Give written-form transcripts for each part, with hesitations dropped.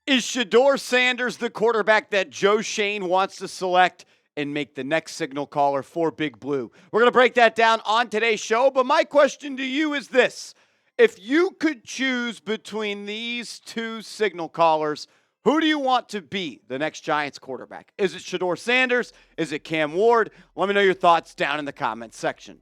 Is Shedeur Sanders the quarterback that Joe Schoen wants to select and make the next signal caller for Big Blue? We're going to break that down on today's show, but my question to you is this. If you could choose between these two signal callers, who do you want to be the next Giants quarterback? Is it Shedeur Sanders? Is it Cam Ward? Let me know your thoughts down in the comments section.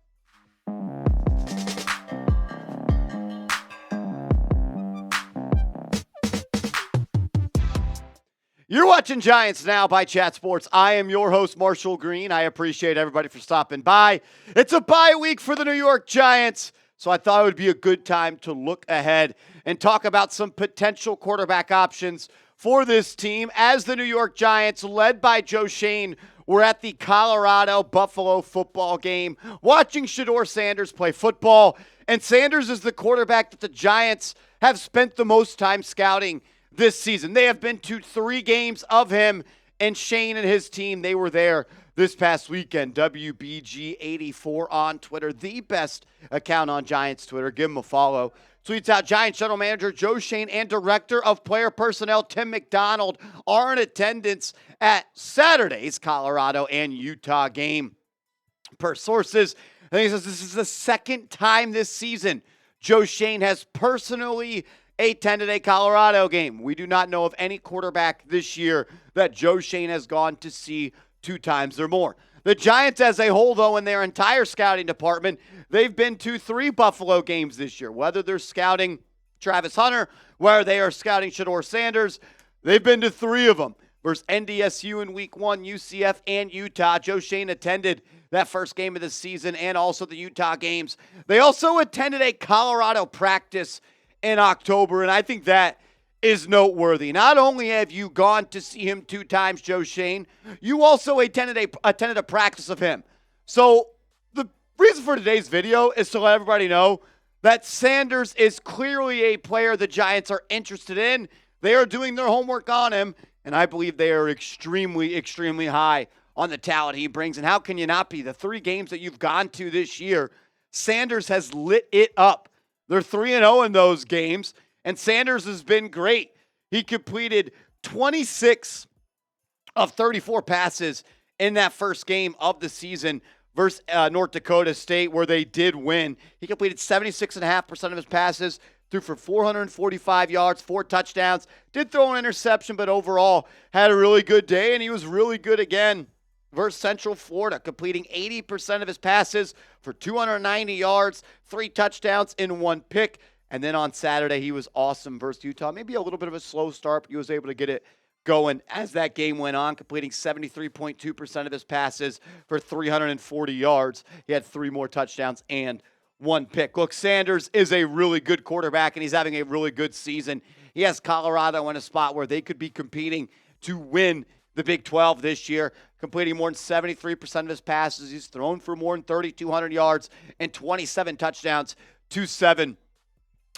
You're watching Giants Now by Chat Sports. I am your host, Marshall Green. I appreciate everybody for stopping by. It's a bye week for the New York Giants, so I thought it would be a good time to look ahead and talk about some potential quarterback options for this team as the New York Giants, led by Joe Schoen, were at the Colorado-Buffalo football game, watching Shedeur Sanders play football. And Sanders is the quarterback that the Giants have spent the most time scouting this season. They have been to 3 games of him, and Schoen and his team, they were there this past weekend. WBG84 on Twitter, the best account on Giants Twitter. Give him a follow. Tweets out Giants General Manager Joe Schoen and Director of Player Personnel Tim McDonald are in attendance at Saturday's Colorado and Utah game. Per sources, I think he says this is the second time this season Joe Schoen has personally attended a Colorado game. We do not know of any quarterback this year that Joe Schoen has gone to see 2 times or more. The Giants as a whole, though, in their entire scouting department, they've been to 3 Buffalo games this year. Whether they're scouting Travis Hunter, where they are scouting Shedeur Sanders, they've been to 3 of them. Versus NDSU in Week 1, UCF, and Utah. Joe Schoen attended that first game of the season and also the Utah games. They also attended a Colorado practice in October, and I think that is noteworthy. Not only have you gone to see him 2 times, Joe Schoen, you also attended a practice of him. So the reason for today's video is to let everybody know that Sanders is clearly a player the Giants are interested in. They are doing their homework on him, and I believe they are extremely, extremely high on the talent he brings. And how can you not be? The 3 games that you've gone to this year, Sanders has lit it up. They're 3-0 in those games, and Sanders has been great. He completed 26 of 34 passes in that first game of the season versus North Dakota State, where they did win. He completed 76.5% of his passes, threw for 445 yards, 4 touchdowns, did throw an interception, but overall had a really good day, and he was really good again versus Central Florida, completing 80% of his passes for 290 yards, 3 touchdowns, in 1 pick. And then on Saturday, he was awesome versus Utah. Maybe a little bit of a slow start, but he was able to get it going as that game went on, completing 73.2% of his passes for 340 yards. He had 3 more touchdowns and 1 pick. Look, Sanders is a really good quarterback, and he's having a really good season. He has Colorado in a spot where they could be competing to win the Big 12 this year, completing more than 73% of his passes. He's thrown for more than 3,200 yards and 27 touchdowns to 7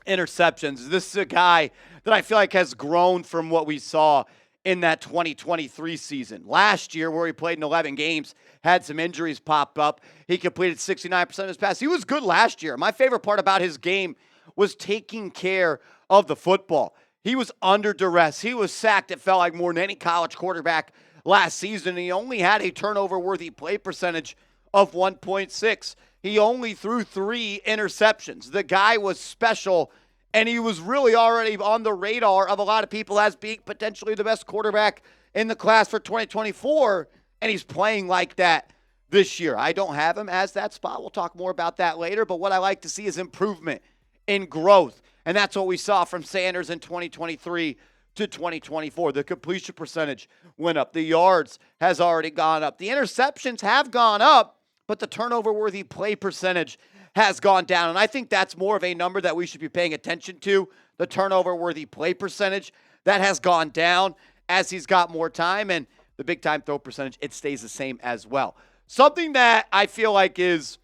interceptions. This is a guy that I feel like has grown from what we saw in that 2023 season. Last year, where he played in 11 games, had some injuries pop up. He completed 69% of his passes. He was good last year. My favorite part about his game was taking care of the football. He was under duress. He was sacked, it felt like, more than any college quarterback last season. He only had a turnover-worthy play percentage of 1.6. He only threw 3 interceptions. The guy was special, and he was really already on the radar of a lot of people as being potentially the best quarterback in the class for 2024, and he's playing like that this year. I don't have him as that spot. We'll talk more about that later, but what I like to see is improvement in growth. And that's what we saw from Sanders in 2023 to 2024. The completion percentage went up. The yards has already gone up. The interceptions have gone up, but the turnover-worthy play percentage has gone down. And I think that's more of a number that we should be paying attention to, the turnover-worthy play percentage. That has gone down as he's got more time. And the big-time throw percentage, it stays the same as well. Something that I feel like is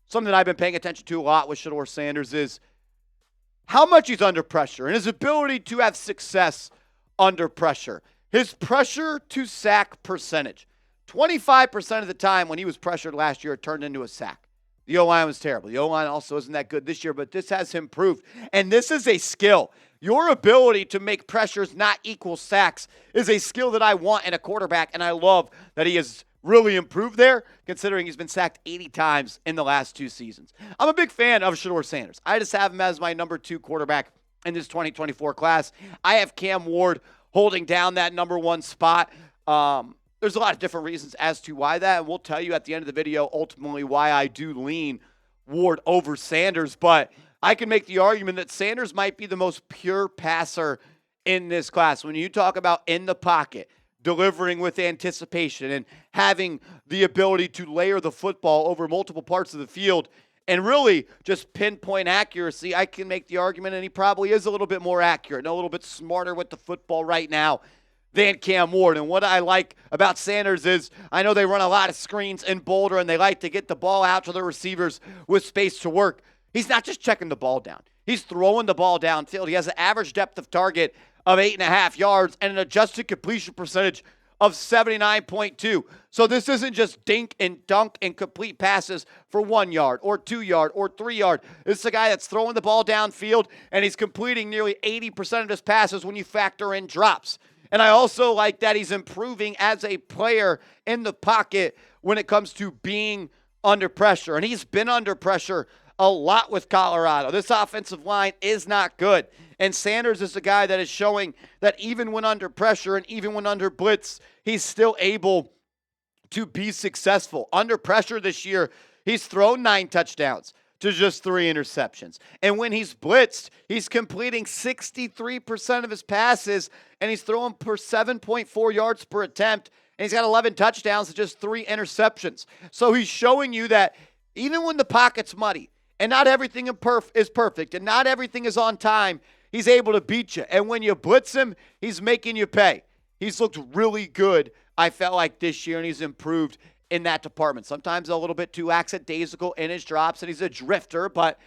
something that I've been paying attention to a lot with Shedeur Sanders is how much he's under pressure and his ability to have success under pressure. His pressure to sack percentage. 25% of the time when he was pressured last year, it turned into a sack. The O-line was terrible. The O-line also isn't that good this year, but this has improved. And this is a skill. Your ability to make pressures not equal sacks is a skill that I want in a quarterback, and I love that he has really improved there, considering he's been sacked 80 times in the last 2 seasons. I'm a big fan of Shedeur Sanders. I just have him as my number 2 quarterback in this 2024 class. I have Cam Ward holding down that number 1 spot. There's a lot of different reasons as to why that, and we'll tell you at the end of the video ultimately why I do lean Ward over Sanders, but I can make the argument that Sanders might be the most pure passer in this class. When you talk about in the pocket, delivering with anticipation, and having the ability to layer the football over multiple parts of the field and really just pinpoint accuracy, I can make the argument, and he probably is a little bit more accurate and a little bit smarter with the football right now than Cam Ward. And what I like about Sanders is I know they run a lot of screens in Boulder, and they like to get the ball out to the receivers with space to work. He's not just checking the ball down. He's throwing the ball downfield. He has an average depth of target of 8.5 yards and an adjusted completion percentage of 79.2. So this isn't just dink and dunk and complete passes for 1 yard or 2 yard or 3 yard. This is a guy that's throwing the ball downfield, and he's completing nearly 80% of his passes when you factor in drops. And I also like that he's improving as a player in the pocket when it comes to being under pressure. And he's been under pressure a lot with Colorado. This offensive line is not good. And Sanders is a guy that is showing that even when under pressure and even when under blitz, he's still able to be successful. Under pressure this year, he's thrown 9 touchdowns to just 3 interceptions. And when he's blitzed, he's completing 63% of his passes, and he's throwing per 7.4 yards per attempt, and he's got 11 touchdowns to just 3 interceptions. So he's showing you that even when the pocket's muddy, and not everything is perfect, and not everything is on time, he's able to beat you. And when you blitz him, he's making you pay. He's looked really good, I felt like, this year, and he's improved in that department. Sometimes a little bit too lackadaisical in his drops, and he's a drifter, but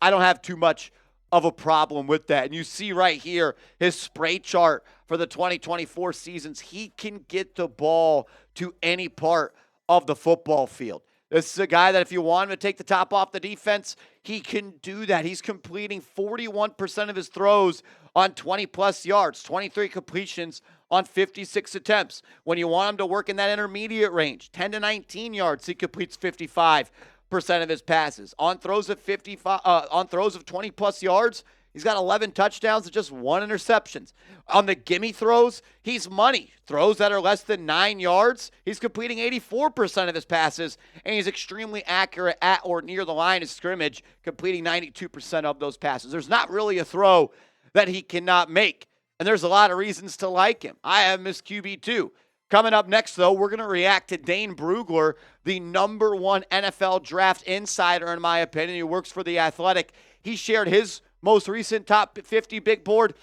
I don't have too much of a problem with that. And you see right here his spray chart for the 2024 seasons. He can get the ball to any part of the football field. This is a guy that if you want him to take the top off the defense, he can do that. He's completing 41% of his throws on 20-plus yards, 23 completions on 56 attempts. When you want him to work in that intermediate range, 10 to 19 yards, he completes 55% of his passes. On throws of 20-plus yards, he's got 11 touchdowns and just 1 interception. On the gimme throws, he's money. Throws that are less than 9 yards, he's completing 84% of his passes, and he's extremely accurate at or near the line of scrimmage, completing 92% of those passes. There's not really a throw that he cannot make, and there's a lot of reasons to like him. I have Miss QB2. Coming up next, though, we're going to react to Dane Brugler, the number 1 NFL draft insider, in my opinion. He works for The Athletic. He shared his most recent top 50 big board,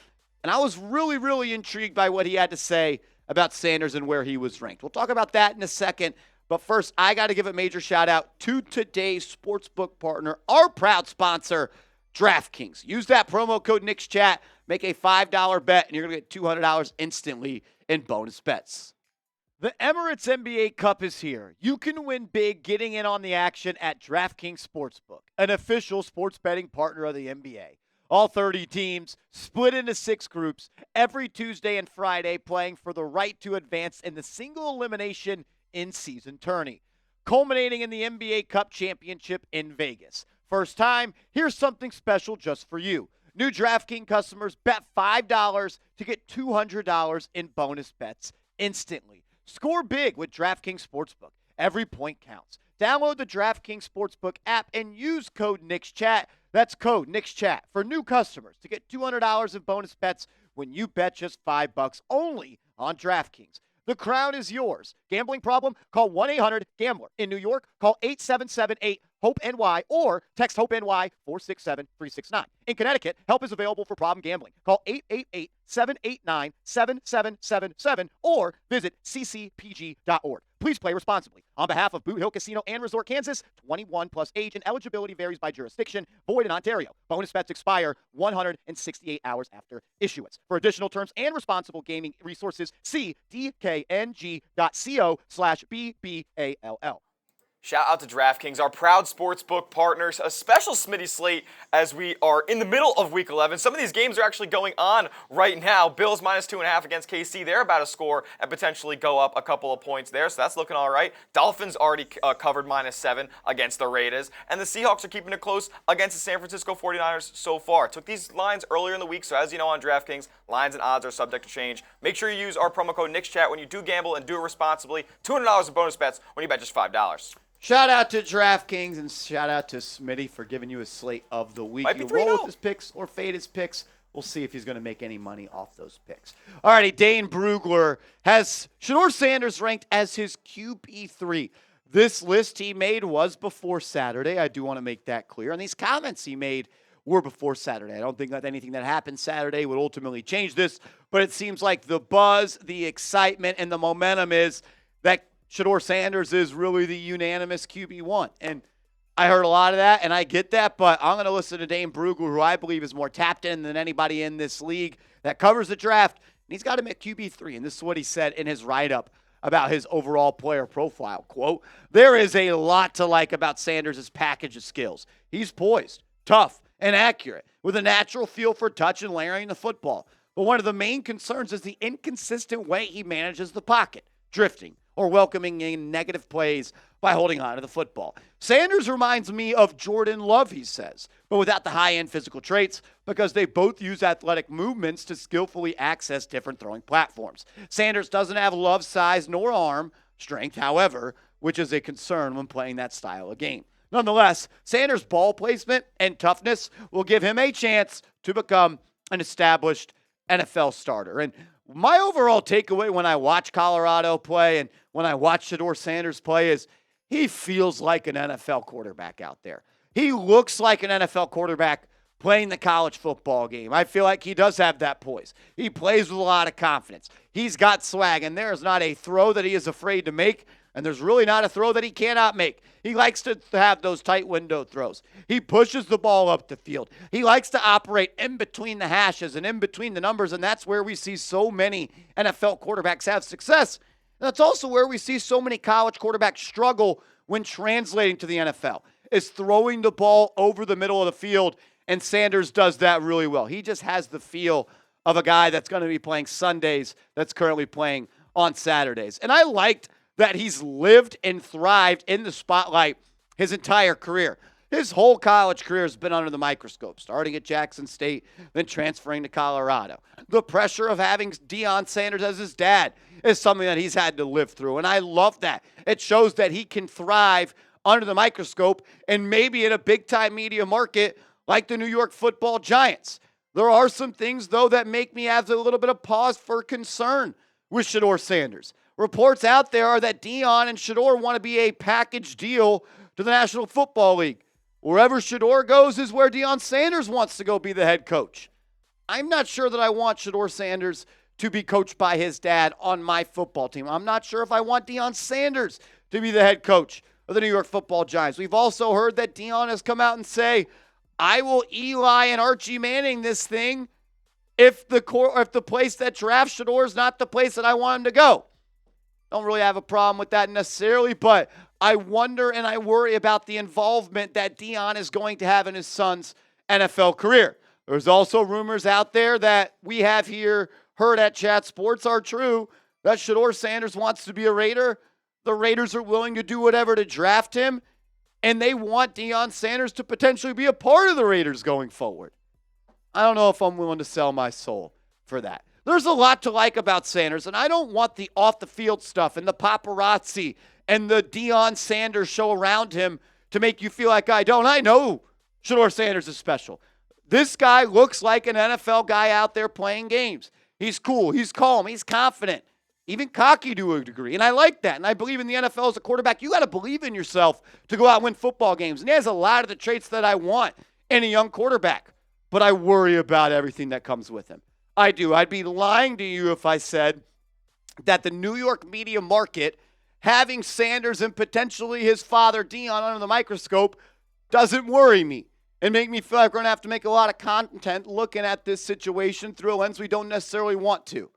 and I was really, really intrigued by what he had to say about Sanders and where he was ranked. We'll talk about that in a second, but first, I got to give a major shout-out to today's sportsbook partner, our proud sponsor, DraftKings. Use that promo code NIXCHAT, make a $5 bet, and you're going to get $200 instantly in bonus bets. The Emirates NBA Cup is here. You can win big getting in on the action at DraftKings Sportsbook, an official sports betting partner of the NBA. All 30 teams split into 6 groups every Tuesday and Friday, playing for the right to advance in the single elimination in-season tourney, culminating in the NBA Cup Championship in Vegas. First time, here's something special just for you. New DraftKings customers bet $5 to get $200 in bonus bets instantly. Score big with DraftKings Sportsbook. Every point counts. Download the DraftKings Sportsbook app and use code NIXCHAT. That's code NIXCHAT for new customers to get $200 in bonus bets when you bet just $5 only on DraftKings. The crown is yours. Gambling problem? Call 1-800-GAMBLER. In New York, call 877-8-HOPE-NY or text HOPE-NY 467-369. In Connecticut, help is available for problem gambling. Call 888-789-7777 or visit ccpg.org. Please play responsibly. On behalf of Boot Hill Casino and Resort Kansas, 21 plus age and eligibility varies by jurisdiction. Void in Ontario. Bonus bets expire 168 hours after issuance. For additional terms and responsible gaming resources, see dkng.co/bball. Shout out to DraftKings, our proud sportsbook partners, a special Smitty slate as we are in the middle of Week 11. Some of these games are actually going on right now. Bills -2.5 against KC. They're about to score and potentially go up a couple of points there, so that's looking all right. Dolphins already covered -7 against the Raiders, and the Seahawks are keeping it close against the San Francisco 49ers so far. Took these lines earlier in the week, so as you know on DraftKings, lines and odds are subject to change. Make sure you use our promo code NICSCHAT when you do gamble and do it responsibly. $200 in bonus bets when you bet just $5. Shout out to DraftKings and shout out to Smitty for giving you a slate of the week. You roll with his picks or fade his picks. We'll see if he's going to make any money off those picks. All righty, Dane Brugler has Shedeur Sanders ranked as his QB3. This list he made was before Saturday. I do want to make that clear. And these comments he made were before Saturday. I don't think that anything that happened Saturday would ultimately change this, but it seems like the buzz, the excitement, and the momentum is that Shedeur Sanders is really the unanimous QB1. And I heard a lot of that, and I get that, but I'm going to listen to Dane Brugler, who I believe is more tapped in than anybody in this league that covers the draft, and he's got him at QB3. And this is what he said in his write-up about his overall player profile. Quote, "There is a lot to like about Sanders' package of skills. He's poised, tough, and accurate, with a natural feel for touch and layering the football. But one of the main concerns is the inconsistent way he manages the pocket, drifting, or welcoming in negative plays by holding on to the football. Sanders reminds me of Jordan Love," he says, "but without the high-end physical traits because they both use athletic movements to skillfully access different throwing platforms. Sanders doesn't have Love's size nor arm strength, however, which is a concern when playing that style of game. Nonetheless, Sanders' ball placement and toughness will give him a chance to become an established NFL starter." And my overall takeaway when I watch Colorado play and when I watch Shedeur Sanders play is he feels like an NFL quarterback out there. He looks like an NFL quarterback playing the college football game. I feel like he does have that poise. He plays with a lot of confidence. He's got swag, and there is not a throw that he is afraid to make, and there's really not a throw that he cannot make. He likes to have those tight window throws. He pushes the ball up the field. He likes to operate in between the hashes and in between the numbers, and that's where we see so many NFL quarterbacks have success. And that's also where we see so many college quarterbacks struggle when translating to the NFL, is throwing the ball over the middle of the field, and Sanders does that really well. He just has the feel of a guy that's going to be playing Sundays that's currently playing on Saturdays. And I liked that he's lived and thrived in the spotlight his entire career. His whole college career has been under the microscope, starting at Jackson State, then transferring to Colorado. The pressure of having Deion Sanders as his dad is something that he's had to live through, and I love that. It shows that he can thrive under the microscope and maybe in a big-time media market like the New York Football Giants. There are some things, though, that make me have a little bit of pause for concern with Shedeur Sanders. Reports out there are that Deion and Shedeur want to be a package deal to the National Football League. Wherever Shedeur goes is where Deion Sanders wants to go be the head coach. I'm not sure that I want Shedeur Sanders to be coached by his dad on my football team. I'm not sure if I want Deion Sanders to be the head coach of the New York Football Giants. We've also heard that Deion has come out and say, "I will Eli and Archie Manning this thing if the place that drafts Shedeur is not the place that I want him to go." Don't really have a problem with that necessarily, but I wonder and I worry about the involvement that Deion is going to have in his son's NFL career. There's also rumors out there that we have here heard at Chat Sports are true that Shedeur Sanders wants to be a Raider. The Raiders are willing to do whatever to draft him, and they want Deion Sanders to potentially be a part of the Raiders going forward. I don't know if I'm willing to sell my soul for that. There's a lot to like about Sanders, and I don't want the off-the-field stuff and the paparazzi and the Deion Sanders show around him to make you feel like I don't. I know Shedeur Sanders is special. This guy looks like an NFL guy out there playing games. He's cool. He's calm. He's confident. Even cocky to a degree. And I like that. And I believe in the NFL as a quarterback. You got to believe in yourself to go out and win football games. And he has a lot of the traits that I want in a young quarterback. But I worry about everything that comes with him. I do. I'd be lying to you if I said that the New York media market, having Sanders and potentially his father, Deion, under the microscope, doesn't worry me and make me feel like we're going to have to make a lot of content looking at this situation through a lens we don't necessarily want to.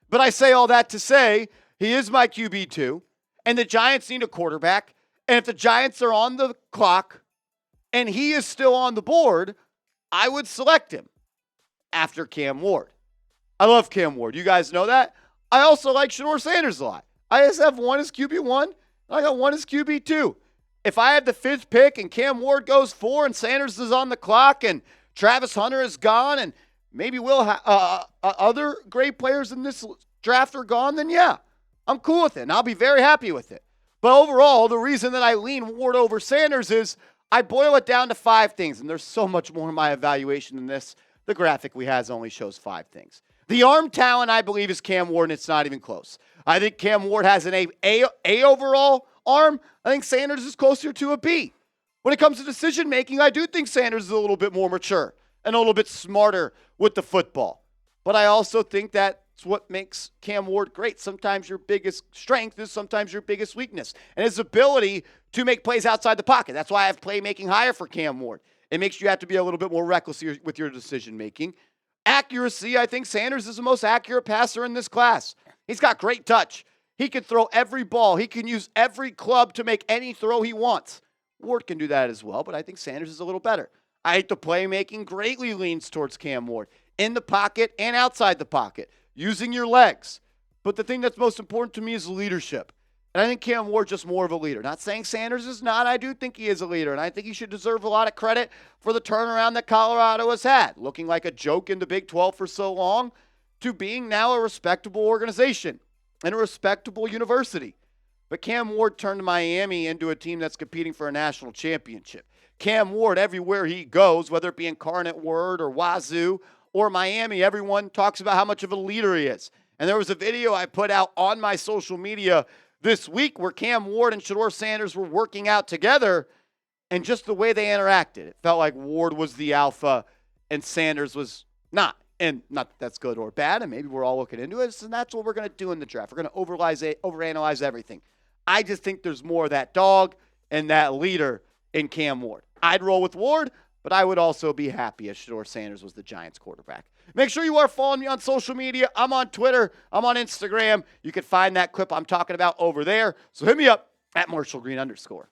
But I say all that to say he is my QB2, and the Giants need a quarterback, And if the Giants are on the clock and he is still on the board, I would select him after Cam Ward. I love Cam Ward. You guys know that. I also like Shedeur Sanders a lot. I just have one as QB1, and I got one as QB2. If I had the 5th pick and Cam Ward goes 4 and Sanders is on the clock and Travis Hunter is gone and maybe other great players in this draft are gone, then yeah, I'm cool with it, and I'll be very happy with it. But overall, the reason that I lean Ward over Sanders is I boil it down to 5 things, and there's so much more in my evaluation than this. The graphic we has only shows 5 things. The arm talent, I believe, is Cam Ward, and it's not even close. I think Cam Ward has an A overall arm. I think Sanders is closer to a B. When it comes to decision-making, I do think Sanders is a little bit more mature and a little bit smarter with the football. But I also think that's what makes Cam Ward great. Sometimes your biggest strength is sometimes your biggest weakness. And his ability to make plays outside the pocket. That's why I have playmaking higher for Cam Ward. It makes you have to be a little bit more reckless with your decision-making. Accuracy, I think Sanders is the most accurate passer in this class. He's got great touch. He can throw every ball. He can use every club to make any throw he wants. Ward can do that as well, but I think Sanders is a little better. I think the playmaking greatly leans towards Cam Ward. In the pocket and outside the pocket. Using your legs. But the thing that's most important to me is leadership. And I think Cam Ward's just more of a leader. Not saying Sanders is not. I do think he is a leader. And I think he should deserve a lot of credit for the turnaround that Colorado has had. Looking like a joke in the Big 12 for so long to being now a respectable organization and a respectable university. But Cam Ward turned Miami into a team that's competing for a national championship. Cam Ward, everywhere he goes, whether it be Incarnate Word or Wazoo or Miami, everyone talks about how much of a leader he is. And there was a video I put out on my social media this week where Cam Ward and Shedeur Sanders were working out together, and just the way they interacted, it felt like Ward was the alpha and Sanders was not. And not that that's good or bad, and maybe we're all looking into it, and that's what we're going to do in the draft. We're going to overanalyze everything. I just think there's more of that dog and that leader in Cam Ward. I'd roll with Ward, but I would also be happy if Shedeur Sanders was the Giants quarterback. Make sure you are following me on social media. I'm on Twitter. I'm on Instagram. You can find that clip I'm talking about over there. So hit me up at @MarshallGreen_.